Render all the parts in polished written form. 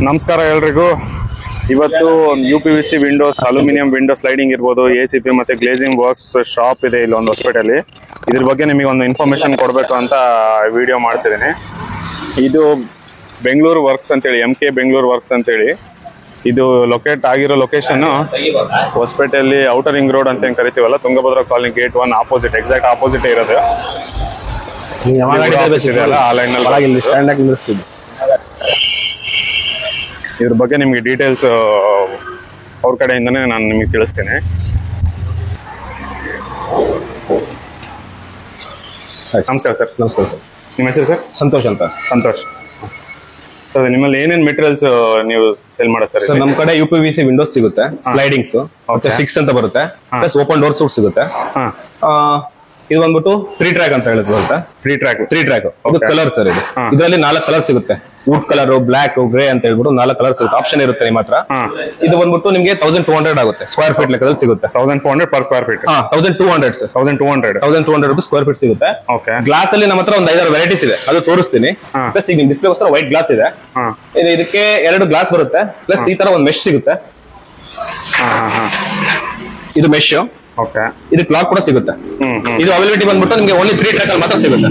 ನಮಸ್ಕಾರ ಎಲ್ರಿಗೂ. ಇವತ್ತು UPVC Windows, aluminium window sliding ಇರ್ಬೋದು, ACP ಮತ್ತೆ ಗ್ಲೇಸಿಂಗ್ ವರ್ಕ್ಸ್ ಶಾಪ್ ಇದೆ ಇಲ್ಲಿ ಒಂದು ಹೊಸಪೇಟೆಯಲ್ಲಿ. ಇದ್ರ ಬಗ್ಗೆ ನಿಮಗೆ ಒಂದು ಇನ್ಫಾರ್ಮೇಶನ್ ಕೊಡಬೇಕು ಅಂತ ವಿಡಿಯೋ ಮಾಡ್ತಿದ್ದೀನಿ. ಇದು ಬೆಂಗಳೂರು ವರ್ಕ್ಸ್ ಅಂತೇಳಿ, MK ಬೆಂಗಳೂರು ವರ್ಕ್ಸ್ ಅಂತೇಳಿ ಇದು ಲೊಕೇಟ್ ಆಗಿರೋ ಲೊಕೇಶನ್ ಹೊಸಪೇಟೆಯಲ್ಲಿ ಔಟರ್ ರಿಂಗ್ ರೋಡ್ ಅಂತ ಕರಿತೀವಲ್ಲ, Tungabhadra colony gate 1 opposite, exact opposite ಇರೋದು. ಇದ್ರ ಬಗ್ಗೆ ನಿಮ್ಗೆ ಡೀಟೇಲ್ಸ್ ಅವ್ರ ಕಡೆಯಿಂದನೇ ನಾನು ನಿಮಗೆ ತಿಳಿಸ್ತೇನೆ. ನಮಸ್ಕಾರ ಸರ್. ನಮಸ್ಕಾರ ಸರ್. ನಿಮ್ಮ ಹೆಸರು ಸರ್? ಸಂತೋಷ್ ಅಂತ. ಸಂತೋಷ್ ಸರ್. ನಿಮ್ಮಲ್ಲಿ ಏನೇನು ಮೆಟೀರಿಯಲ್ಸ್ ನೀವು ಸೇಲ್ ಮಾಡೋದು ಸರ್? ಸರ್ ನಮ್ಮ ಕಡೆ UPVC ವಿಂಡೋಸ್ ಸಿಗುತ್ತೆ, ಸ್ಲೈಡಿಂಗ್ಸ್ ಮತ್ತೆ ಫಿಕ್ಸ್ ಅಂತ ಬರುತ್ತೆ, ಪ್ಲಸ್ ಓಪನ್ ಡೋರ್ ಸೂಟ್ ಸಿಗುತ್ತೆ. ಇದು ಬಂದ್ಬಿಟ್ಟು 3 ಟ್ರ್ಯಾಕ್ ಅಂತ ಹೇಳಿದ್ರು ಅಂತ. 3 ಟ್ರ್ಯಾಕ್ ಇದು ಕಲರ್ ಸರ್. ಇದು ಇದರಲ್ಲಿ 4 ಕಲರ್ ಸಿಗುತ್ತೆ. ವುಡ್ ಕಲರ್, ಬ್ಲಾಕ್, ಗ್ರೇ ಅಂತ ಹೇಳ್ಬಿಟ್ಟು 4 ಕಲರ್ ಸಿಗುತ್ತೆ. ಆಪ್ಷನ್ ಇರುತ್ತೆ ನಿಮ್ಮ ಹತ್ರ. ಇದು ಬಂದ್ಬಿಟ್ಟು ನಿಮಗೆ 1200 ಆಗುತ್ತೆ. ಸ್ಕ್ವೇರ್ ಫೀಟ್ ಲೆಕ್ಕದಲ್ಲಿ ಸಿಗುತ್ತೆ. 1400 ಪರ್ ಸ್ಕ್ವೇರ್ ಫೀಟ್. 1200 ಸರ್. 1200 ರೂಪಾಯಿ ಸ್ಕ್ವೇರ್ ಫೀಟ್ ಸಿಗುತ್ತೆ. ಗ್ಲಾಸ್ ಅಲ್ಲಿ ನಮ್ಮ ಹತ್ರ ಒಂದು 5-6 ವೆರೈಟೀಸ್ ಇದೆ, ಅದು ತೋರಿಸ್ತೀನಿ. ಪ್ಲಸ್ ಈಗ ನಿಮ್ ಡಿಸ್ಪ್ಲೇಗೋಸ್ಕರ ವೈಟ್ ಗ್ಲಾಸ್ ಇದೆ. ಇದಕ್ಕೆ 2 ಗ್ಲಾಸ್ ಬರುತ್ತೆ, ಪ್ಲಸ್ ಈ ತರ ಒಂದು ಮೆಶ್ ಸಿಗುತ್ತೆ. ಇದು ಮೆಶ್. ಇದು ಕ್ಲಾಕ್ ಕೂಡ ಸಿಗುತ್ತೆ. ಇದು ಅವೈಲಬಿಲಿಟಿ ಬಂದ್ಬಿಟ್ಟು ನಿಮಗೆ ಓನ್ಲಿ 3 ಟ್ರ್ಯಾಕ್ ಅಲ್ಲಿ ಮಾತ್ರ ಸಿಗುತ್ತೆ.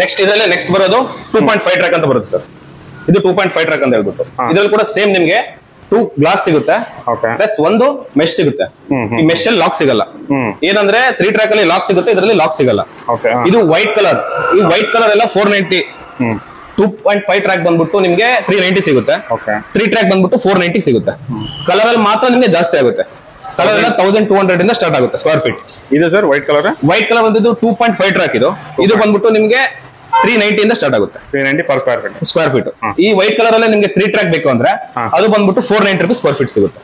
ನೆಕ್ಸ್ಟ್ ಇದರಲ್ಲಿ ನೆಕ್ಸ್ಟ್ ಬರೋದು 2.5 ಟ್ರ್ಯಾಕ್ ಅಂತ ಬರುತ್ತೆ ಸರ್. ಇದು 2.5 ಟ್ರ್ಯಾಕ್ ಅಂತ ಹೇಳ್ಬಿಟ್ಟು ಇದ್ರಲ್ಲಿ ಕೂಡ ಸೇಮ್ ನಿಮ್ಗೆ 2 ಗ್ಲಾಸ್ ಸಿಗುತ್ತೆ, ಪ್ಲಸ್ ಒಂದು ಮೆಶ್ ಸಿಗುತ್ತೆ. ಈ ಮೆಶ್ ಅಲ್ಲಿ ಲಾಕ್ ಸಿಗಲ್ಲ. ಏನಂದ್ರೆ 3 ಟ್ರ್ಯಾಕ್ ಅಲ್ಲಿ ಲಾಕ್ ಸಿಗುತ್ತೆ, ಇದರಲ್ಲಿ ಲಾಕ್ ಸಿಗಲ್ಲ. ಇದು ವೈಟ್ ಕಲರ್. ಈ ವೈಟ್ ಕಲರ್ ಎಲ್ಲ 490. 2.5 ಟ್ರ್ಯಾಕ್ ಬಂದ್ಬಿಟ್ಟು ನಿಮ್ಗೆ 390 ಸಿಗುತ್ತೆ. 3 ಟ್ರ್ಯಾಕ್ ಬಂದ್ಬಿಟ್ಟು 490 ಸಿಗುತ್ತೆ. ಕಲರ್ ಅಲ್ಲಿ ಮಾತ್ರ ನಿಮ್ಗೆ ಜಾಸ್ತಿ ಆಗುತ್ತೆ. ಕಲರ್ ಎಲ್ಲ 1200 ಇಂದ ಸ್ಟಾರ್ಟ್ ಆಗುತ್ತೆ ಸ್ಕ್ವೇರ್ ಫೀಟ್. ಇದು sir white colour. White colour ಬಂದಿದ್ದು 2.5 ಟ್ರ್ಯಾಕ್. ಇದು ಬಂದ್ಬಿಟ್ಟು ನಿಮ್ಗೆ 390 ಇಂದ ಸ್ಟಾರ್ಟ್ ಆಗುತ್ತೆ. 390 ಪರ್ ಸ್ಕ್ವೇರ್ ಫೀಟ್. ಈ ವೈಟ್ ಕಲರ್ ಅಲ್ಲಿ ನಿಮ್ಗೆ 3 ಟ್ರ್ಯಾಕ್ ಬೇಕು ಅಂದ್ರೆ ಅದು ಬಂದ್ಬಿಟ್ಟು 490 ರೂಪಾಯಿ ಸ್ಕ್ವೇರ್ ಫೀಟ್ ಸಿಗುತ್ತೆ.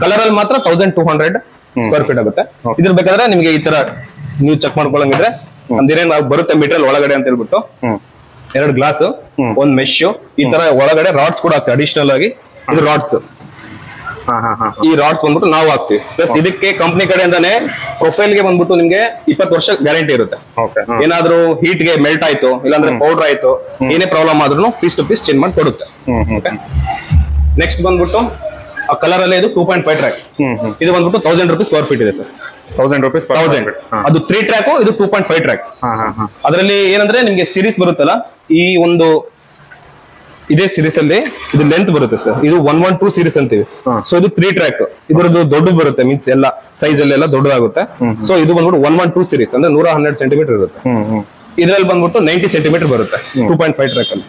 ಕಲರ್ ಅಲ್ಲಿ ಮಾತ್ರ 1200 ಸ್ಕ್ವೇರ್ ಫೀಟ್ ಆಗುತ್ತೆ. ಇದ್ರ ಬೇಕಾದ್ರೆ ನಿಮ್ಗೆ ಈ ತರ ನೀವು ಚೆಕ್ ಮಾಡ್ಕೊಳ್ಳಂಗಿದ್ರೆ ಒಂದೇನೇನು ಬರುತ್ತೆ ಮೆಟೀರಿಯಲ್ ಒಳಗಡೆ ಅಂತ ಹೇಳ್ಬಿಟ್ಟು 2 ಗ್ಲಾಸ್, ಒಂದ್ ಮೆಶ್, ಈ ತರ ಒಳಗಡೆ ರಾಡ್ಸ್ ಕೂಡ ಹಾಕ್ತಿವಿ ಅಡಿಷನಲ್ ಆಗಿ. ಇದು ರಾಡ್ಸ್. ಈ ರಾಡ್ಸ್ ಬಂದ್ಬಿಟ್ಟು ನಾವು ಹಾಕ್ತಿವಿ. ಪ್ಲಸ್ ಇದಕ್ಕೆ ಕಂಪ್ನಿ ಕಡೆಯಿಂದಾನೆ ಪ್ರೊಫೈಲ್ ಗೆ ಬಂದ್ಬಿಟ್ಟು ನಿಮ್ಗೆ 20 ವರ್ಷ ಗ್ಯಾರಂಟಿ ಇರುತ್ತೆ. ಏನಾದ್ರೂ ಹೀಟ್ ಗೆ ಮೆಲ್ಟ್ ಆಯ್ತು, ಇಲ್ಲಾಂದ್ರೆ ಪೌಡರ್ ಆಯ್ತು, ಏನೇ ಪ್ರಾಬ್ಲಮ್ ಆದ್ರೂ ಪೀಸ್ ಟು ಪೀಸ್ ಚೇಂಜ್ ಮಾಡಿ ಕೊಡುತ್ತೆ. ನೆಕ್ಸ್ಟ್ ಬಂದ್ಬಿಟ್ಟು ಆ ಕಲರ್ ಅಲ್ಲೇ ಇದು 2.5 ಟ್ರ್ಯಾಕ್. ಇದು ಬಂದ್ಬಿಟ್ಟು 1000 ರೂಪಾಯಿ ಸ್ಕ್ವೇರ್ ಫೀಟ್ ಇದೆ ಸರ್. 1000 ರೂಪಾಯಿ. ಅದು 3 ಟ್ರ್ಯಾಕ್, ಇದು 2.5 ಟ್ರ್ಯಾಕ್. ಅದರಲ್ಲಿ ಏನಂದ್ರೆ ನಿಮ್ಗೆ ಸೀರೀಸ್ ಬರುತ್ತಲ್ಲ, ಈ ಒಂದು ಇದೇ ಸೀರೀಸ್ ಅಲ್ಲಿ ಇದು ಲೆಂತ್ ಬರುತ್ತೆ ಸರ್. ಇದು 112 ಸೀರೀಸ್ ಅಂತೀವಿ. ಸೊ ಇದು 3 ಟ್ರ್ಯಾಕ್. ಇದರದ್ದು ದೊಡ್ಡ ಬರುತ್ತೆ, ಮೀನ್ಸ್ ಎಲ್ಲ ಸೈಜ್ ಅಲ್ಲೆಲ್ಲ ದೊಡ್ಡದಾಗುತ್ತೆ. ಸೊ ಇದು ಬಂದ್ಬಿಟ್ಟು 112 ಸೀರೀಸ್ ಅಂದ್ರೆ 112 ಸೆಂಟಿಮೀಟರ್ ಇರುತ್ತೆ. ಇದ್ರಲ್ಲಿ ಬಂದ್ಬಿಟ್ಟು 90 ಸೆಂಟಿಮೀಟರ್ ಬರುತ್ತೆ 2.5 ಟ್ರ್ಯಾಕ್ ಅಲ್ಲಿ.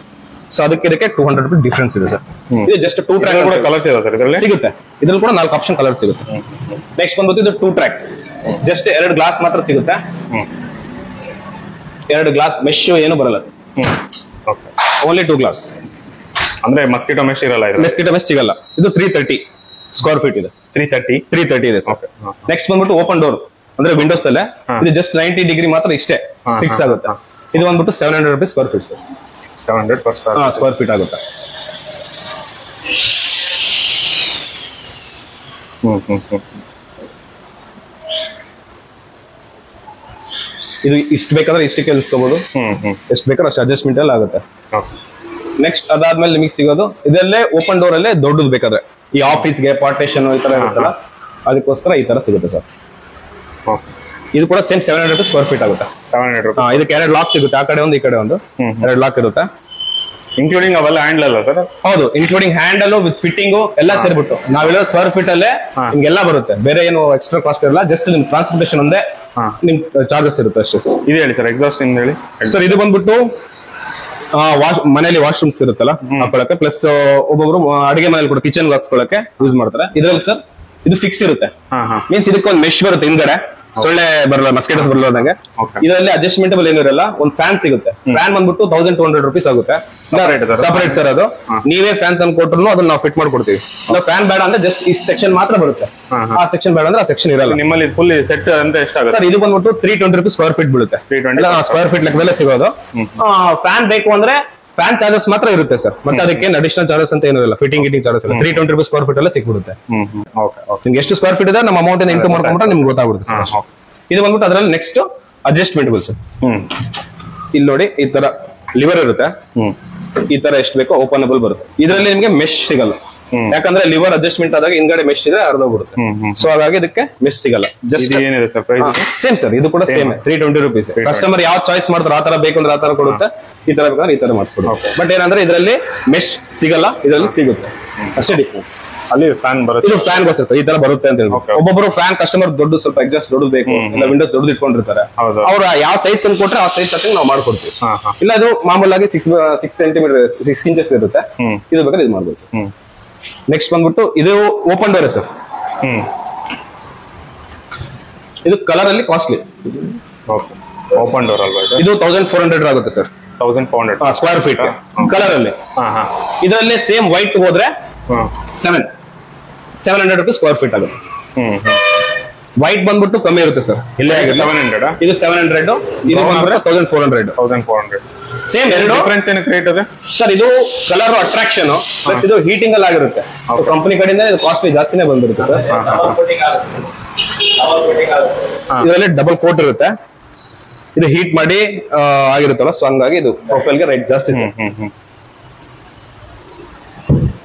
ಸೊ ಇದಕ್ಕೆ 200 ರೂಪಾಯಿ ಡಿಫ್ರೆನ್ಸ್ ಇದೆ ಸರ್. ಇದು ಜಸ್ಟ್ 2 ಟ್ರ್ಯಾಕ್ ಕೂಡ ಕಲರ್ಸ್ ಇದೆ ಸರ್ ಇದರಲ್ಲಿ ಸಿಗುತ್ತೆ. ಇದ್ರಲ್ಲಿ ಕೂಡ 4 ಆಪ್ಷನ್ ಕಲರ್ ಸಿಗುತ್ತೆ. ನೆಕ್ಸ್ಟ್ ಬಂದ್ಬಿಟ್ಟು ಇದು 2 ಟ್ರ್ಯಾಕ್. ಜಸ್ಟ್ 2 ಗ್ಲಾಸ್ ಮಾತ್ರ ಸಿಗುತ್ತೆ. 2 ಗ್ಲಾಸ್ ಮೆಶ್ ಏನು ಬರಲ್ಲ ಸರ್. Only 2 glass. ಅಂದ್ರೆ ಮಸ್ಕಿಟೋ ಮೆಶ್ ಇರಲ್ಲ. ಮಸ್ಕಿಟೋ ಮೆಶ್ ಸಿಗಲ್ಲ. ಇದು 330 ಸ್ಕ್ವೇರ್ ಫೀಟ್ ಇದೆ. 330 ಇದೆ ಸರ್. ನೆಕ್ಸ್ಟ್ ಬಂದ್ಬಿಟ್ಟು ಓಪನ್ ಡೋರ್ ಅಂದ್ರೆ ವಿಂಡೋಸ್ ಅಲ್ಲೇ. ಇದು ಜಸ್ಟ್ 90 ಡಿಗ್ರಿ ಮಾತ್ರ ಇಷ್ಟೇ ಫಿಕ್ಸ್ ಆಗುತ್ತೆ. ಇದು ಬಂದ್ಬಿಟ್ಟು 700 ರೂಪಾಯಿ square feet sir. 700 per square feet ಆಗುತ್ತೆ. ಇದು ಇಷ್ಟು ಬೇಕಾದ್ರೆ ಇಷ್ಟಕ್ಕೆ ಇಳಿಸ್ಕೋಬಹುದು, ಎಷ್ಟು ಬೇಕಾದ್ರೆ ಅಷ್ಟು ಅಡ್ಜಸ್ಟ್ಮೆಂಟ್ ಅಲ್ಲಿ ಆಗುತ್ತೆ. ನೆಕ್ಸ್ಟ್ ಅದಾದ್ಮೇಲೆ ನಿಮಗೆ ಸಿಗೋದು ಇದರಲ್ಲೇ ಓಪನ್ ಡೋರ್ ಅಲ್ಲೇ ದೊಡ್ಡದು ಬೇಕಾದ್ರೆ ಈ ಆಫೀಸ್ಗೆ ಪಾರ್ಟೇಷನ್ ಈ ತರ ಇರುತ್ತಲ್ಲ, ಅದಕ್ಕೋಸ್ಕರ ಈ ತರ ಸಿಗುತ್ತೆ ಸರ್. ಇದು ಕೂಡ ಸೇಮ್ 700 ರೂಪಾಯಿ ಸ್ಕ್ವೇರ್ ಫೀಟ್ ಆಗುತ್ತೆ. 700 ರೂಪಾಯಿ. ಇದಕ್ಕೆ 2 ಲಾಕ್ ಸಿಗುತ್ತೆ, ಆ ಕಡೆ ಒಂದು ಈ ಕಡೆ ಒಂದು 2 ಲಾಕ್ ಇರುತ್ತೆ. ಇನ್ಕ್ಲೂಡಿಂಗ್ ಅವೆಲ್ಲ ಹ್ಯಾಂಡಲ್ ಅಲ್ಲ ಸರ್? ಹೌದು, ಇನ್ಕ್ಲೂಡಿಂಗ್ ಹ್ಯಾಂಡಲ್ ವಿತ್ ಫಿಟ್ಟಿಂಗು ಎಲ್ಲ ಸೇರ್ಬಿಟ್ಟು ನಾವ್ ಹೇಳೋ ಸ್ಕ್ವೇರ್ ಫೀಟ್ ಅಲ್ಲೇ ನಿಮ್ಗೆಲ್ಲ ಬರುತ್ತೆ. ಬೇರೆ ಏನು ಎಕ್ಸ್ಟ್ರಾ ಕಾಸ್ಟ್ ಇರಲ್ಲ. ಜಸ್ಟ್ ನಿಮ್ ಟ್ರಾನ್ಸ್ಪೋರ್ಟೇಷನ್ ಒಂದೇ ನಿಮ್ ಚಾರ್ಜಸ್ ಇರುತ್ತೆ ಅಷ್ಟೇ ಸರ್. ಇದು ಹೇಳಿ ಸರ್, ಎಕ್ಸಾಸ್ಟ್ ಇಂದ ಹೇಳಿ ಸರ್. ಇದು ಬಂದ್ಬಿಟ್ಟು ಮನೇಲಿ ವಾಶ್ರೂಮ್ಸ್ ಇರುತ್ತಲ್ಲ ಹಾಕೊಳಕ್ಕೆ, ಪ್ಲಸ್ ಒಬ್ಬೊಬ್ರು ಅಡಿಗೆ ಮನೇಲಿ ಕೂಡ ಕಿಚನ್ ಹಾಕ್ಸ್ಕೊಳಕ್ಕೆ ಯೂಸ್ ಮಾಡ್ತಾರೆ. ಇದ್ರಲ್ಲಿ ಸರ್ ಇದು ಫಿಕ್ಸ್ ಇರುತ್ತೆ. ಮೀನ್ಸ್ ಇದಕ್ಕೊಂದು ಮೆಶ್ ಬರುತ್ತೆ ಹಿಂದ್ಗಡೆ, ಸೊಳ್ಳೆ ಬರಲ್ಲ, ಮಸ್ಕಿಟೋಸ್ ಬರಲಾರ್ದಂಗೆ. ಇದರಲ್ಲಿ ಅಡ್ಜಸ್ಟ್ಮೆಂಟಬಲ್ ಏನು ಇರಲ್ಲ. ಒಂದು ಫ್ಯಾನ್ ಸಿಗುತ್ತೆ. ಫ್ಯಾನ್ ಬಂದ್ಬಿಟ್ಟು 1200 ರೂಪೀಸ್ ಆಗುತ್ತೆ. Separate sir. ಅದು ನೀವೇ ಫ್ಯಾನ್ ತಂದು ಕೊಟ್ಟರು ಅದನ್ನ ನಾವು ಫಿಟ್ ಮಾಡ್ಕೊಡ್ತೀವಿ. ಫ್ಯಾನ್ ಬೇಡ ಅಂದ್ರೆ ಜಸ್ಟ್ ಈ ಸೆಕ್ಷನ್ ಮಾತ್ರ ಬರುತ್ತೆ. ಆ ಸೆಕ್ಷನ್ ಬೇಡ ಅಂದ್ರೆ ಆ ಸೆಕ್ಷನ್ ಇರಲ್ಲ. ನಿಮ್ಮಲ್ಲಿ ಫುಲ್ ಸೆಟ್ ಅಂದ್ರೆ ಎಷ್ಟಾಗುತ್ತೆ ಸರ್? ಇದು ಬಂದ್ಬಿಟ್ಟು 320 ರೂಪೀಸ್ ಸ್ಕ್ವೇರ್ ಫೀಟ್ ಬೀಳುತ್ತೆ. ಸ್ಕ್ವೇರ್ ಫೀಟ್ ಲೆಕ್ಕದಲ್ಲೇ ಸಿಗೋದು. ಫ್ಯಾನ್ ಬೇಕು ಅಂದ್ರೆ ಫ್ಯಾನ್ ಚಾರ್ಜಸ್ ಮಾತ್ರ ಇರುತ್ತೆ ಸರ್. ಮತ್ತೆ ಅದಕ್ಕೆ ಅಡಿಷನಲ್ ಚಾರ್ಜಸ್ ಅಂತ ಏನು ಇಲ್ಲ. ಫಿಟ್ಟಿಂಗ್ ಚಾರ್ಜಸ್ ಇಲ್ಲ. 320 ರೂಪಾಯಿ ಸ್ಕ್ವೇರ್ ಫೀಟ್ ಎಲ್ಲ ಸಿಕ್ಬಿಡುತ್ತೆ. ನಿಮ್ಗೆ ಎಷ್ಟು ಸ್ಕ್ವೇರ್ ಫೀಟ್ ಇದೆ ನಮ್ಮ ಅಮೌಂಟ್ ಇಂಟು ಮಾಡ್ಕೊಂಡ್ರೆ ನಿಮ್ಗೆ ಗೊತ್ತಾಗ್ಬಿಡುತ್ತೆ. ಇದು ಬಂದ್ಬಿಟ್ಟು ಅದರಲ್ಲಿ ನೆಕ್ಸ್ಟ್ ಅಡ್ಜಸ್ಟ್ಮೆಂಟಬಲ್ ಸರ್. ಇಲ್ಲಿ ನೋಡಿ ಈ ತರ ಲಿವರ್ ಇರುತ್ತೆ. ಈ ತರ ಎಷ್ಟು ಬೇಕೋ ಓಪನಬಲ್ ಬರುತ್ತೆ. ಇದರಲ್ಲಿ ನಿಮ್ಗೆ ಮೆಶ್ ಸಿಗಲ್ಲ, ಯಾಕಂದ್ರೆ ಲಿವರ್ ಅಡ್ಜಸ್ಟ್ಮೆಂಟ್ ಆದಾಗ ಹಿಂದ್ಗಡೆ ಮೆಶ್ ಇದ್ರೆ ಅರ್ಧೋಗ್ಬಿಡುತ್ತೆ. ಸೊ ಹಾಗಾಗಿ ಇದಕ್ಕೆ ಮೆಶ್ ಸಿಗಲ್ಲ. ಜಸ್ಟ್ ಏನಿದೆ ಸರ್ ಪ್ರೈಸ್? ಸೇಮ್ ಸರ್, ಇದು ಕೂಡ ಸೇಮ್ 320 rupees. ಕಸ್ಟಮರ್ ಯಾವ ಚಾಯ್ಸ್ ಮಾಡ್ತಾರೆ ಆ ತರ ಬೇಕಂದ್ರೆ ಆ ತರ ಕೊಡುತ್ತೆ, ಈ ತರ ಬೇಕಾದ್ರೆ ಈ ತರ ಮಾಡಿಸ್ಕೊಡುತ್ತೆ. ಬಟ್ ಏನಂದ್ರೆ ಇದರಲ್ಲಿ ಮೆಶ್ ಸಿಗಲ್ಲ, ಇದರಲ್ಲಿ ಸಿಗುತ್ತೆ ಅಷ್ಟೇ ಡಿಫ್ರೆನ್ಸ್. ಅಲ್ಲಿ ಫ್ಯಾನ್ ಬರುತ್ತೆ, ಇದು ಫ್ಯಾನ್ ಗೊತ್ತ ಸರ್, ಈ ತರ ಬರುತ್ತೆ ಅಂತ ಹೇಳಿ. ಒಬ್ಬೊಬ್ರು ಫ್ಯಾನ್ ಕಸ್ಟಮರ್ ದೊಡ್ಡ ಸ್ವಲ್ಪ ಎಕ್ಸಾಸ್ಟ್ ದೊಡ್ಡದು ಬೇಕು, ಇಲ್ಲ ವಿಂಡೋಸ್ ದೊಡ್ಡದು ಇಟ್ಕೊಂಡಿರ್ತಾರೆ, ಅವ್ರು ಯಾವ ಸೈಜ್ ತಂದು ಕೊಟ್ರೆ ಆ ಸೈಜ್ ತಕ್ಕ ನಾವು ಮಾಡ್ಕೊಡ್ತೀವಿ. ಇಲ್ಲ ಇದು ಮಾಮೂಲಾಗಿ 6 ಸೆಂಟಿಮೀಟರ್ 6 inches ಇರುತ್ತೆ, ಇದು ಬೇಕಾದ್ರೆ ಇದು ಮಾಡ್ಬೋದು ಸರ್. ನೆಕ್ಸ್ಟ್ ಬಂದ್ಬಿಟ್ಟು ಇದು ಓಪನ್ ಡೋರ್ ಸರ್. ಇದು ಕಲರ್ ಅಲ್ಲಿ ಕಾಸ್ಟ್ಲಿ. ಓಪನ್ ಡೋರ್ ಅಲ್ವಾ ಇದು 1400 ಆಗುತ್ತೆ ಸರ್. 1400 ಸ್ಕ್ವೇರ್ ಫೀಟ್ ಕಲರ್ ಅಲ್ಲಿ. ಇದರಲ್ಲಿ ಸೇಮ್ ವೈಟ್ ಹೋದ್ರೆ 700 rupees ಸ್ಕ್ವೇರ್ ಫೀಟ್ ಆಗುತ್ತೆ. ವೈಟ್ ಬಂದ್ಬಿಟ್ಟು ಕಮ್ಮಿ ಇರುತ್ತೆ ಸರ್. ಇಲ್ಲೇ 700. ಇದು 700, ಇದು ಬಂದ್ಬಿಟ್ಟು 1400. ಸೇಮ್ ಎರಡು ಡಿಫರೆನ್ಸ್ ಏನಕ್ಕೆ ರೇಟ್ ಇದೆ ಸರ್? ಇದು ಕಲರ್ ಅಟ್ರಾಕ್ಷನ್ ಪ್ಲಸ್ ಇದು ಹೀಟಿಂಗ್ ಅಲ್ಲಿ ಆಗಿರುತ್ತೆ. ಕಂಪನಿ ಕಡೆಯಿಂದ ಇದು ಕಾಸ್ಟ್ಲಿ ಜಾಸ್ತಿನೇ ಬಂದಿರುತ್ತೆ ಸರ್. ಇದರಲ್ಲಿ ಡಬಲ್ ಕೋಟ್ ಇರುತ್ತೆ, ಇದು ಹೀಟ್ ಮಾಡಿ ಆಗಿರುತ್ತಲ್ಲ, ಸೊ ಹಂಗಾಗಿ ಇದು ಪ್ರೊಫೈಲ್ಗೆ ರೇಟ್ ಜಾಸ್ತಿ ಸರ್.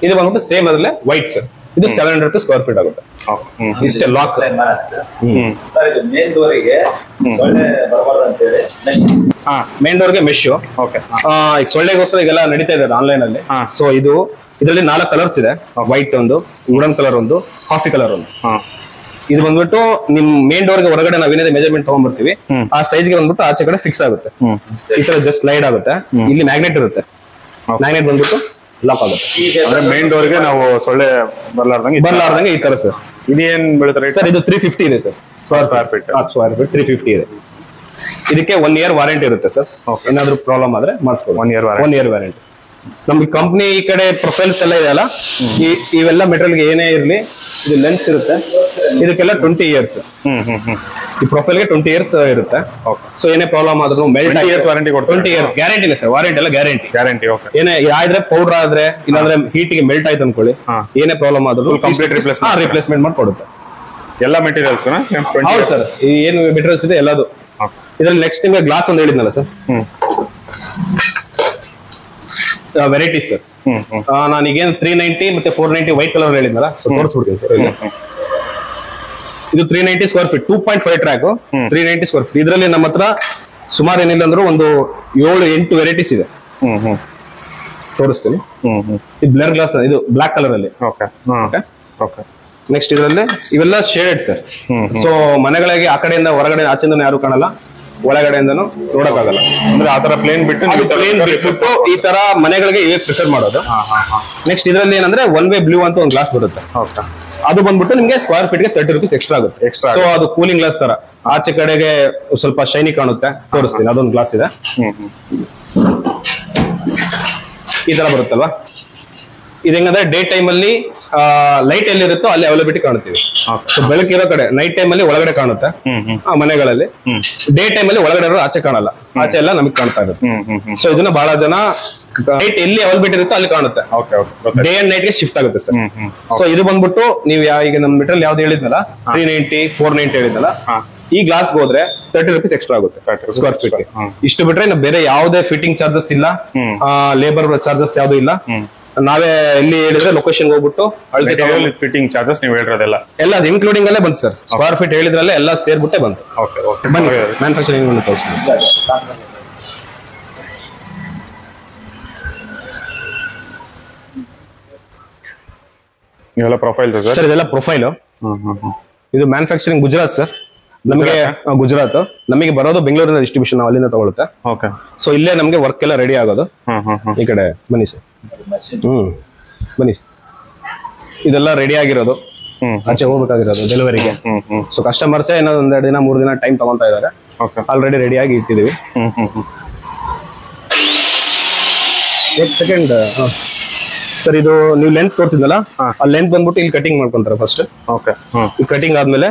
ಇದು ಬಂದ್ಬಿಟ್ಟು ಸೇಮ್ ಅದ್ರಲ್ಲೇ ವೈಟ್ ಸರ್. ಇದು 700 rupees ಸ್ಕ್ವೇರ್ ಫೀಟ್ ಆಗುತ್ತೆ. ಇಷ್ಟೇ ಲಾಕ್ ಸರ್. ಇದು ಮೇನ್ ಡೋರಿಗೆ ಸೊಳ್ಳೆ ಬರಬಾರ್ದು ಅಂತ ಹೇಳಿ ಮೇನ್ ಡೋರ್ಗೆ ಮೆಶ್. ಈಗ ಸೊಳ್ಳೆಗೋಸ್ಕರ ಈಗೆಲ್ಲ ನಡೀತಾ ಇದೆ ಆನ್ಲೈನ್ ಅಲ್ಲಿ. ಸೊ ಇದರಲ್ಲಿ 4 ಕಲರ್ಸ್ ಇದೆ. ವೈಟ್ ಒಂದು, ವುಡನ್ ಕಲರ್ ಒಂದು, ಕಾಫಿ ಕಲರ್ ಒಂದು. ಇದು ಬಂದ್ಬಿಟ್ಟು ನಿಮ್ ಮೇನ್ ಡೋರ್ಗೆ ಹೊರಗಡೆ ನಾವ್ ಏನಿದೆ ಮೆಜರ್ಮೆಂಟ್ ತಗೊಂಡ್ಬರ್ತೀವಿ, ಆ ಸೈಜ್ ಗೆ ಬಂದ್ಬಿಟ್ಟು ಆಚೆ ಕಡೆ ಫಿಕ್ಸ್ ಆಗುತ್ತೆ. ಈ ತರ ಜಸ್ಟ್ ಸ್ಲೈಡ್ ಆಗುತ್ತೆ. ಇಲ್ಲಿ ಮ್ಯಾಗ್ನೆಟ್ ಇರುತ್ತೆ, ಮ್ಯಾಗ್ನೆಟ್ ಬಂದ್ಬಿಟ್ಟು ಲಾಕ್ ಆಗುತ್ತೆ. ಅಂದ್ರೆ ಮೇನ್ ಡೋರ್ಗೆ ನಾವು ಸೊಳ್ಳೆ ಬರ್ಲಾರ್ದಂಗೆ ಈ ತರ ಸರ್. ಇದೇನ್ ಬೀಳುತ್ತೆ ಸರ್? ಇದು 350 ಇದೆ ಸರ್ ಸ್ಕ್ವೇರ್ ಫೀಟ್. 350 ಇದೆ. ಇದಕ್ಕೆ 1 year ವಾರಂಟಿ ಇರುತ್ತೆ ಸರ್. ಏನಾದ್ರು ಪ್ರಾಬ್ಲಮ್ ಆದ್ರೆ ಮಾಡಿಸ್ಬೋದು. 1 year ವಾರಂಟಿ. ನಮ್ಗೆ ಕಂಪ್ನಿ ಈ ಕಡೆ ಪ್ರೊಫೈಲ್ಸ್ ಎಲ್ಲ ಇದೆಯಲ್ಲ, ಇವೆಲ್ಲ ಮೆಟೀರಿಯಲ್ಗೆ ಏನೇ ಇರಲಿ ಇದು ಲೆನ್ಸ್ ಇರುತ್ತೆ. ಇದಕ್ಕೆಲ್ಲ 20 years. ಈ ಪ್ರೊಫೈಲ್ಗೆ 20 years ಇರುತ್ತೆ. ಸೊ ಏನೇ ಪ್ರಾಬ್ಲಮ್ ಆದ್ರೂ ಮೆಲ್ಟ್ 20 years ವಾರಂಟಿ ಕೊಡ್ತಾರೆ. 20 years ಗ್ಯಾರಂಟಿ ಇಲ್ಲ ಸರ್. ವಾರಂಟಿ ಎಲ್ಲ ಗ್ಯಾರಂಟಿ. ಏನೇ ಆದ್ರೆ ಪೌಡರ್ ಆದ್ರೆ ಇಲ್ಲಾಂದ್ರೆ ಹೀಟಿಗೆ ಮೆಲ್ಟ್ ಆಯ್ತು ಅನ್ಕೊಳ್ಳಿ, ಏನೇ ಪ್ರಾಬ್ಲಮ್ ಆದ್ರೂ ಕಂಪ್ಲೀಟ್ ರಿಪ್ಲೇಸ್ಮೆಂಟ್ ಮಾಡ್ಕೊಡುತ್ತೆ. ಎಲ್ಲ ಮೆಟೀರಿಯಲ್ಸ್ ಹೌದು ಸರ್. ಏನು ಮೆಟೀರಿಯಲ್ಸ್ ಇದೆ ಎಲ್ಲದು. ಇದ್ರಲ್ಲಿ ನೆಕ್ಸ್ಟ್ ನಿಮ್ಗೆ ಗ್ಲಾಸ್ ಒಂದು ಹೇಳಿದ್ನಲ್ಲ ಸರ್, ವೆರೈಟೀಸ್ ಸರ್. ನಾನೀಗೇನು 390 ಮತ್ತೆ 490 ವೈಟ್ ಕಲರ್ ಹೇಳಿದ್ನಲ್ಲ, ಸೊ ತೋರಿಸ್ಬಿಡ್ತೀನಿ ಸರ್. ಇದು 390 square feet 2.5 track 390 square feet. ಇದರಲ್ಲಿ ನಮ್ಮ ಹತ್ರ ಸುಮಾರು ಏನಿಲ್ಲ ಅಂದ್ರೂ ಒಂದು 7-8 ವೆರೈಟೀಸ್ ಇದೆ. ತೋರಿಸ್ತೀನಿ. ಇದು ಬ್ಲರ್ ಗ್ಲಾಸ್, ಇದು ಬ್ಲಾಕ್ ಕಲರ್ ಅಲ್ಲಿ. ನೆಕ್ಸ್ಟ್ ಇದರಲ್ಲಿ ಇವೆಲ್ಲ ಶೇಡೆಡ್ ಸರ್. ಸೊ ಮನೆಗಳಿಗೆ ಆ ಕಡೆಯಿಂದ ಹೊರಗಡೆ ಆಚೆಯಿಂದ ಯಾರು ಕಾಣಲ್ಲ, ಒಳಗಡೆಯಿಂದನೂ ನೋಡಕ್ಕಾಗಲ್ಲ. ಅಂದ್ರೆ ಆತರ ಪ್ಲೇನ್ ಬಿಟ್ಟು ಈ ತರ ಮನೆಗಳಿಗೆ ಪ್ರಿಫರ್ ಮಾಡೋದು. ನೆಕ್ಸ್ಟ್ ಇದರಲ್ಲಿ ಏನಂದ್ರೆ 1 way ಬ್ಲೂ ಅಂತ ಒಂದು ಗ್ಲಾಸ್ ಬರುತ್ತೆ. ಅದು ಬಂದ್ಬಿಟ್ಟು ನಿಮ್ಗೆ ಸ್ಕ್ವೇರ್ ಫೀಟ್ ಗೆ 30 rupees ಎಕ್ಸ್ಟ್ರಾ ಆಗುತ್ತೆ. ಸೊ ಅದು ಕೂಲಿಂಗ್ ಗ್ಲಾಸ್ ತರ ಆಚೆ ಕಡೆಗೆ ಸ್ವಲ್ಪ ಶೈನಿ ಕಾಣುತ್ತೆ. ತೋರಿಸ್ತೀನಿ. ಅದೊಂದು ಗ್ಲಾಸ್ ಇದೆ, ಈ ತರ ಬರುತ್ತಲ್ವಾ. ಇದು ಹೆಂಗಂದ್ರೆ ಡೇ ಟೈಮ್ ಅಲ್ಲಿ ಲೈಟ್ ಎಲ್ಲಿರುತ್ತೋ ಅಲ್ಲಿ ಅವೈಲಬಿಲಿಟಿ ಕಾಣುತ್ತೀವಿ. ಸೊ ಬೆಳಕಿರೋ ಕಡೆ ನೈಟ್ ಟೈಮ್ ಅಲ್ಲಿ ಒಳಗಡೆ ಕಾಣುತ್ತೆ ಮನೆಗಳಲ್ಲಿ. ಡೇ ಟೈಮ್ ಅಲ್ಲಿ ಒಳಗಡೆ ಆಚೆ ಕಾಣಲ್ಲ, ಆಚೆ ಎಲ್ಲ ನಮಗೆ ಕಾಣ್ತಾ ಇರುತ್ತೆ. ಸೊ ಇದನ್ನ ಬಹಳ ಜನ ಲೈಟ್ ಎಲ್ಲಿ ಅವೈಲಬಿಲಿಟಿ ಇರುತ್ತೋ ಅಲ್ಲಿ ಕಾಣುತ್ತೆ. ಡೇ ಅಂಡ್ ನೈಟ್ ಗೆ ಶಿಫ್ಟ್ ಆಗುತ್ತೆ ಸರ್. ಸೊ ಇದು ಬಂದ್ಬಿಟ್ಟು ನೀವು ಈಗ ನಮ್ಮ ಮೆಟೀರಿಯಲ್ ಯಾವ್ದು ಹೇಳಿದ್ನಲ್ಲ 390 490 ಹೇಳಿದ್ನಲ್ಲ, ಈ ಗ್ಲಾಸ್ ಹೋದ್ರೆ 30 rupees ಎಕ್ಸ್ಟ್ರಾ ಆಗುತ್ತೆ ಸ್ಕ್ವೇರ್ ಫೀಟ್. ಇಷ್ಟು ಬಿಟ್ರೆ ಇನ್ನು ಬೇರೆ ಯಾವುದೇ ಫಿಟ್ಟಿಂಗ್ ಚಾರ್ಜಸ್ ಇಲ್ಲ, ಲೇಬರ್ ಚಾರ್ಜಸ್ ಯಾವ್ದು ಇಲ್ಲ. ನಾವೇ ಎಲ್ಲಿ ಹೇಳಿದ್ರೆ ಲೊಕೇಶನ್ ಹೋಗ್ಬಿಟ್ಟು ಫಿಟ್ಟಿಂಗ್ ಚಾರ್ಜಸ್ ನೀವು ಹೇಳಿರೋದೆಲ್ಲ ಎಲ್ಲ ಇನ್ಕ್ಲೂಡಿಂಗ್ ಅಲ್ಲೇ ಬಂತು ಸರ್. ಸ್ಕ್ವೇರ್ ಫೀಟ್ ಹೇಳಿದ್ರಲ್ಲ ಎಲ್ಲ ಸೇರ್ಬಿಟ್ಟೆ ಬಂತು. ಬನ್ನಿ ಮ್ಯಾನುಫ್ಯಾಕ್ಚರಿಂಗ್ ಇವೆಲ್ಲ ಪ್ರೊಫೈಲ್ ಸರ್. ಇದೆಲ್ಲ ಪ್ರೊಫೈಲ್. ಇದು ಮ್ಯಾನುಫ್ಯಾಕ್ಚರಿಂಗ್ ಗುಜರಾತ್ ಸರ್. ನಮಗೆ ಗುಜರಾತ್, ನಮಗೆ ಬರೋದು ಬೆಂಗಳೂರಿನ ಡಿಸ್ಟ್ರಿಬ್ಯೂಷನ್, ನಾವು ಅಲ್ಲಿಂದ ತಗೊಳುತ್ತೆ. ಸೊ ಇಲ್ಲೇ ನಮ್ಗೆ ವರ್ಕ್ ಎಲ್ಲ ರೆಡಿ ಆಗೋದು. ಈ ಕಡೆ ಬನ್ನಿ ಸರ್. ಬನ್ನಿ. ಇದೆಲ್ಲ ರೆಡಿ ಆಗಿರೋದು, ಆಚೆ ಹೋಗ್ಬೇಕಾಗಿರೋದು ಡೆಲಿವರಿಗೆ. ಸೊ ಕಸ್ಟಮರ್ಸ್ ಏನೋ 1-2 ದಿನ 3 ದಿನ ಟೈಮ್ ತಗೊಂತಾ ಇದಾರೆ. ಆಲ್ರೆಡಿ ರೆಡಿ ಆಗಿ ಇಟ್ಟಿದೀವಿ. ಸೆಕೆಂಡ್ ಸರ್, ಇದು ನೀವು ಲೆಂತ್ ತೋರ್ತಿದ್ನಲ್ಲ, ಆ ಲೆಂತ್ ಬಂದ್ಬಿಟ್ಟು ಇಲ್ಲಿ ಕಟಿಂಗ್ ಮಾಡ್ಕೊಂತಾರೆ ಫಸ್ಟ್. ಈ ಕಟಿಂಗ್ ಆದ್ಮೇಲೆ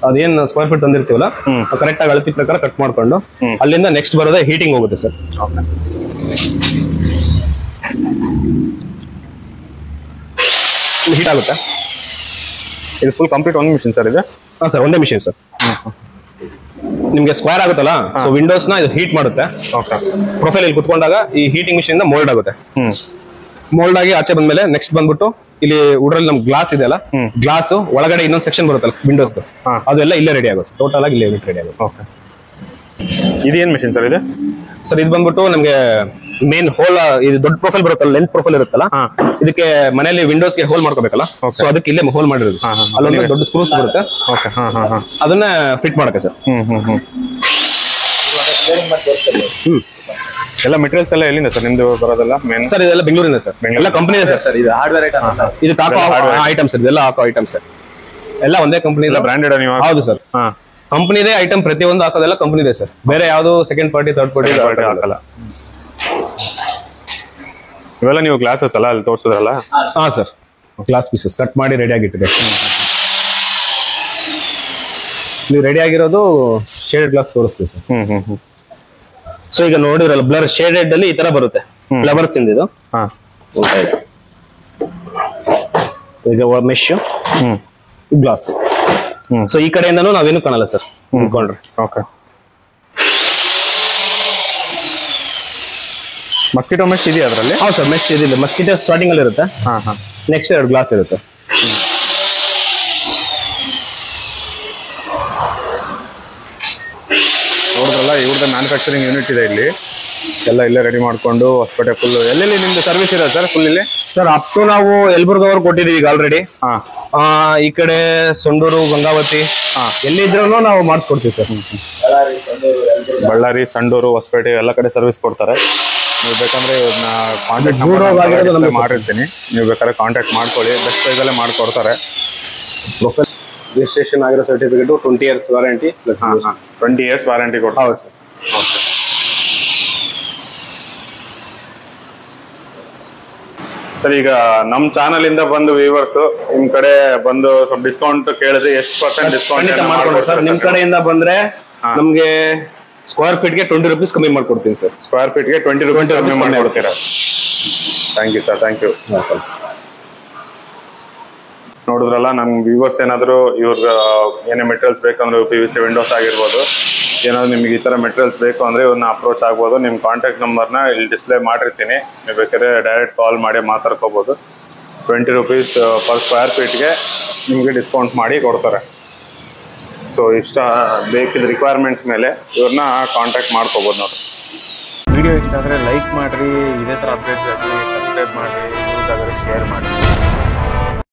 ಅದೇನ್ ಸ್ಕ್ವೇರ್ ಫೀಟ್ ತಂದಿರ್ತೀವಲ್ಲ ಕರೆಕ್ಟ್ ಆಗಿ ಅಳತಿ ಪ್ರಕಾರ ಕಟ್ ಮಾಡ್ಕೊಂಡು ಅಲ್ಲಿಂದ ನೆಕ್ಸ್ಟ್ ಬರೋದೇ ಹೀಟಿಂಗ್ ಹೋಗುತ್ತೆ ಸರ್. ಹೀಟ್ ಆಗುತ್ತೆ. ಇದು ಫುಲ್ ಕಂಪ್ಲೀಟ್ ಒಂದು ಮಿಷಿನ್ ಸರ್ ಇದೆ? ಹಾ ಸರ್, ಒಂದೇ ಮಿಷಿನ್ ಸರ್. ನಿಮ್ಗೆ ಸ್ಕ್ವೇರ್ ಆಗುತ್ತಲ್ಲ, ಸೊ ವಿಂಡೋಸ್ ನ ಇದು ಹೀಟ್ ಮಾಡುತ್ತೆ. ಓಕೆ. ಪ್ರೊಫೈಲ್ ಇಲ್ಲಿ ಕುತ್ಕೊಂಡಾಗ ಈ ಹೀಟಿಂಗ್ ಮಿಷಿನ್ ಇಂದ ಮೋಲ್ಡ್ ಆಗುತ್ತೆ. ಮೋಲ್ಡ್ ಆಗಿ ಆಚೆ ಬಂದ್ಮೇಲೆ ನೆಕ್ಸ್ಟ್ ಬಂದ್ಬಿಟ್ಟು ಇಲ್ಲಿ ಉಡ್ರಲ್ಲಿ ನಮ್ ಗ್ಲಾಸ್ ಇದೆ ಅಲ್ಲ, ಗ್ಲಾಸ್ ಒಳಗಡೆ ಇನ್ನೊಂದು ಸೆಕ್ಷನ್ ಬರುತ್ತಲ್ಲ ವಿಂಡೋಸ್, ಅದೆಲ್ಲ ಇಲ್ಲೇ ರೆಡಿ ಆಗುತ್ತೆ. ಟೋಟಲ್ ಆಗಿ ಇಲ್ಲೇ ರೆಡಿ ಆಗುತ್ತೆ. ಓಕೆ. ಇದೇನ್ ಮೆಷಿನ್ ಸರ್ ಇದು? ಸರ್ ಇದು ಬಂದ್ಬಿಟ್ಟು ನಮ್ಗೆ ಮೇನ್ ಹೋಲ್, ಇದು ದೊಡ್ಡ ಪ್ರೊಫೈಲ್ ಬರುತ್ತಲ್ಲ, ಲೆಂತ್ ಪ್ರೊಫೈಲ್ ಇರುತ್ತಲ್ಲ, ಇದಕ್ಕೆ ಮನೆಯಲ್ಲಿ ವಿಂಡೋಸ್ ಗೆ ಹೋಲ್ ಮಾಡ್ಕೋಬೇಕಲ್ಲ, ಸೊ ಅದಕ್ಕೆ ಇಲ್ಲೇ ಹೋಲ್ ಮಾಡಿರೋದು. ಅಲ್ಲೊಂದು ದೊಡ್ಡ ಸ್ಕ್ರೂಸ್ ಬರುತ್ತೆ, ಅದನ್ನ ಫಿಟ್ ಮಾಡಕ್ಕೆ ಸರ್. ಎಲ್ಲ ಮೆಟೀರಿಯಲ್ಸ್ ಎಲ್ಲ ಎಲ್ಲಿಂದ ಸರ್ ನಿಮ್ದು ಬರೋದಲ್ಲ? ಮೇನ್ ಸರ್ ಇದೆಲ್ಲ ಬೆಂಗಳೂರಿನ ಸರ್, ಎಲ್ಲ ಕಂಪನಿ ಇದೆ ಸರ್. ಇದು ಹಾರ್ಡ್ವೇರ್ ಐಟಮ್, ಇದು ಹಾಕೋ ಐಟಮ್ಸ್, ಇದೆಲ್ಲ ಹಾಕೋ ಐಟಮ್ಸ್ ಎಲ್ಲ ಒಂದೇ ಕಂಪನಿ. ಬ್ರಾಂಡೆಡ್ ನೀವು? ಹೌದು ಸರ್, ಕಂಪನಿದೇ ಐಟಮ್, ಪ್ರತಿಯೊಂದು ಹಾಕೋದೆಲ್ಲ ಕಂಪನಿ ಇದೆ ಸರ್. ಬೇರೆ ಯಾವ್ದು ಸೆಕೆಂಡ್ ಪಾರ್ಟಿ ಥರ್ಡ್ ಪಾರ್ಟಿ ಹಾಕಲ್ಲ. ಇವೆಲ್ಲ ನೀವು ಗ್ಲಾಸಸ್ ಅಲ್ಲ ಅಲ್ಲಿ ತೋರಿಸೋದ್ರಲ್ಲ? ಹಾ ಸರ್, ಗ್ಲಾಸ್ ಪೀಸಸ್ ಕಟ್ ಮಾಡಿ ರೆಡಿ ಆಗಿಟ್ಟಿದೆ. ನೀವು ರೆಡಿ ಆಗಿರೋದು ಶೇಡೆಡ್ ಗ್ಲಾಸ್ ತೋರಿಸ್ತೀವಿ ಸರ್. ಸೊ ಈಗ ನೋಡಿದ್ರಲ್ಲ ಬ್ಲರ್ ಶೇಡೆಡ್ ಅಲ್ಲಿ ಈ ತರ ಬರುತ್ತೆ, ಫ್ಲವರ್ಸ್ ಇಂದ ಇದು. ಈಗ ಮೆಶ್ ಗ್ಲಾಸ್. ಸೊ ಈ ಕಡೆಯಿಂದನೂ ನಾವೇನು ಕಾಣಲ್ಲ ಸರ್ ನಿಂತ್ಕೊಂಡ್ರೆ. ಓಕೆ. ಮಸ್ಕಿಟೋ ಮೆಶ್ ಇದೆಯಾ ಅದರಲ್ಲಿ? ಹೌದು ಸರ್, ಮೆಶ್ ಇದಿಲ್ಲ. ಮಸ್ಕಿಟೋ ಸ್ಟಾರ್ಟಿಂಗ್ ಅಲ್ಲಿ ಇರುತ್ತೆ, ನೆಕ್ಸ್ಟ್ 2 ಗ್ಲಾಸ್ ಇರುತ್ತೆ. ನೋಡಿದ್ರಲ್ಲ, ಇವ್ರದ್ದು ಮ್ಯಾನುಫ್ಯಾಕ್ಚರಿಂಗ್ ಯೂನಿಟ್ ಇದೆ ಇಲ್ಲಿ. ಎಲ್ಲ ಇಲ್ಲೇ ರೆಡಿ ಮಾಡ್ಕೊಂಡು ಹೊಸಪೇಟೆ ಫುಲ್. ಎಲ್ಲೆಲ್ಲಿ ನಿಮ್ದು ಸರ್ವಿಸ್ ಇದೆ ಸರ್ ಫುಲ್ ಇಲ್ಲಿ? ಸರ್ ಅಪ್ ಟು ನಾವು ಯಲಬುರ್ಗವ್ರು ಕೊಟ್ಟಿದೀವಿ ಈಗ ಆಲ್ರೆಡಿ. ಈ ಕಡೆ ಸೊಂಡೂರು, ಗಂಗಾವತಿ, ಎಲ್ಲಿದ್ರು ನಾವು ಮಾಡಿಸ್ಕೊಡ್ತೀವಿ ಸರ್. ಬಳ್ಳಾರಿ, ಸಂಡೂರು, ಹೊಸಪೇಟೆ ಎಲ್ಲ ಕಡೆ ಸರ್ವಿಸ್ ಕೊಡ್ತಾರೆ. ನೀವು ಬೇಕಂದ್ರೆ ಇವ್ರನ್ನ ಕಾಂಟ್ಯಾಕ್ಟ್ ಮಾಡಿರ್ತೀನಿ, ನೀವು ಬೇಕಾದ್ರೆ ಕಾಂಟ್ಯಾಕ್ಟ್ ಮಾಡ್ಕೊಳ್ಳಿ. ಬೆಸ್ಟ್ ಪ್ರೈಸಲ್ಲೇ ಮಾಡಿಕೊಡ್ತಾರೆ. ಲೋಕಲ್ ರಿಜಿಸ್ಟ್ರೇಷನ್ ಆಗಿರೋ certificate 20 years warranty. 20 years warranty ಕೊಡ್ತಾರೆ. ಹೌದು ಸರ್. ಓಕೆ. ಸರ್ ಈಗ ನಮ್ಮ ಚಾನಲ್ ಇಂದ ಬಂದು ವ್ಯೂವರ್ಸ್ ನಿಮ್ ಕಡೆ ಬಂದು ಸ್ವಲ್ಪ ಡಿಸ್ಕೌಂಟ್ ಕೇಳಿದ್ರೆ ಎಷ್ಟು % ಡಿಸ್ಕೌಂಟ್ ಮಾಡ್ಕೊಡ್ತೀವಿ ಸರ್? ನಿಮ್ ಕಡೆಯಿಂದ ಬಂದ್ರೆ ನಮ್ಗೆ ಸ್ಕ್ವೇರ್ ಫೀಟ್ ಗೆ 20 rupees ಕಮ್ಮಿ ಮಾಡ್ಕೊಡ್ತೀನಿ ಸರ್. ಸ್ಕ್ವೇರ್ ಫೀಟ್ ಗೆ 20 rupees ಕಮ್ಮಿ ಮಾಡ್ಕೊಡ್ತೀರಾ? Thank you sir, thank you. ನೋಡಿದ್ರಲ್ಲ, ನಮ್ ವ್ಯೂವರ್ಸ್ ಏನಾದ್ರು ಇವ್ರ ಏನೇ ಮೆಟೀರಿಯಲ್ಸ್ ಬೇಕಂದ್ರೆ PVC ವಿಂಡೋಸ್ ಆಗಿರ್ಬೋದು, ಏನಾದ್ರು ನಿಮ್ಗೆ ಈ ತರ ಮೆಟೀರಿಯಲ್ಸ್ ಬೇಕು ಅಂದ್ರೆ ಇವ್ರನ್ನ ಅಪ್ರೋಚ್ ಆಗ್ಬೋದು. ನಿಮ್ ಕಾಂಟ್ಯಾಕ್ಟ್ ನಂಬರ್ನ ಇಲ್ಲಿ ಡಿಸ್ಪ್ಲೇ ಮಾಡಿರ್ತೀನಿ, ನೀವು ಬೇಕಾದ್ರೆ ಡೈರೆಕ್ಟ್ ಕಾಲ್ ಮಾಡಿ ಮಾತಾಡ್ಕೋಬಹುದು. 20 rupees per ಸ್ಕ್ವೇರ್ ಫೀಟ್ಗೆ ನಿಮ್ಗೆ ಡಿಸ್ಕೌಂಟ್ ಮಾಡಿ ಕೊಡ್ತಾರೆ. ಸೊ ಇಷ್ಟ ಬೇಕಿದ್ದ ರಿಕ್ವೈರ್ಮೆಂಟ್ ಮೇಲೆ ಇವ್ರನ್ನ ಕಾಂಟ್ಯಾಕ್ಟ್ ಮಾಡ್ಕೋಬಹುದು. ನೋಡಿ, ವಿಡಿಯೋ ಇಷ್ಟ ಆದರೆ ಲೈಕ್ ಮಾಡಿರಿ, ಇದೇ ಥರ ಅಪ್ಡೇಟ್ಸ್ ಆಗಲಿ ಸಬ್ಸ್ಕ್ರೈಬ್ ಮಾಡಿರಿ, ಯೂಸ್ ಆದರೆ ಶೇರ್ ಮಾಡಿ.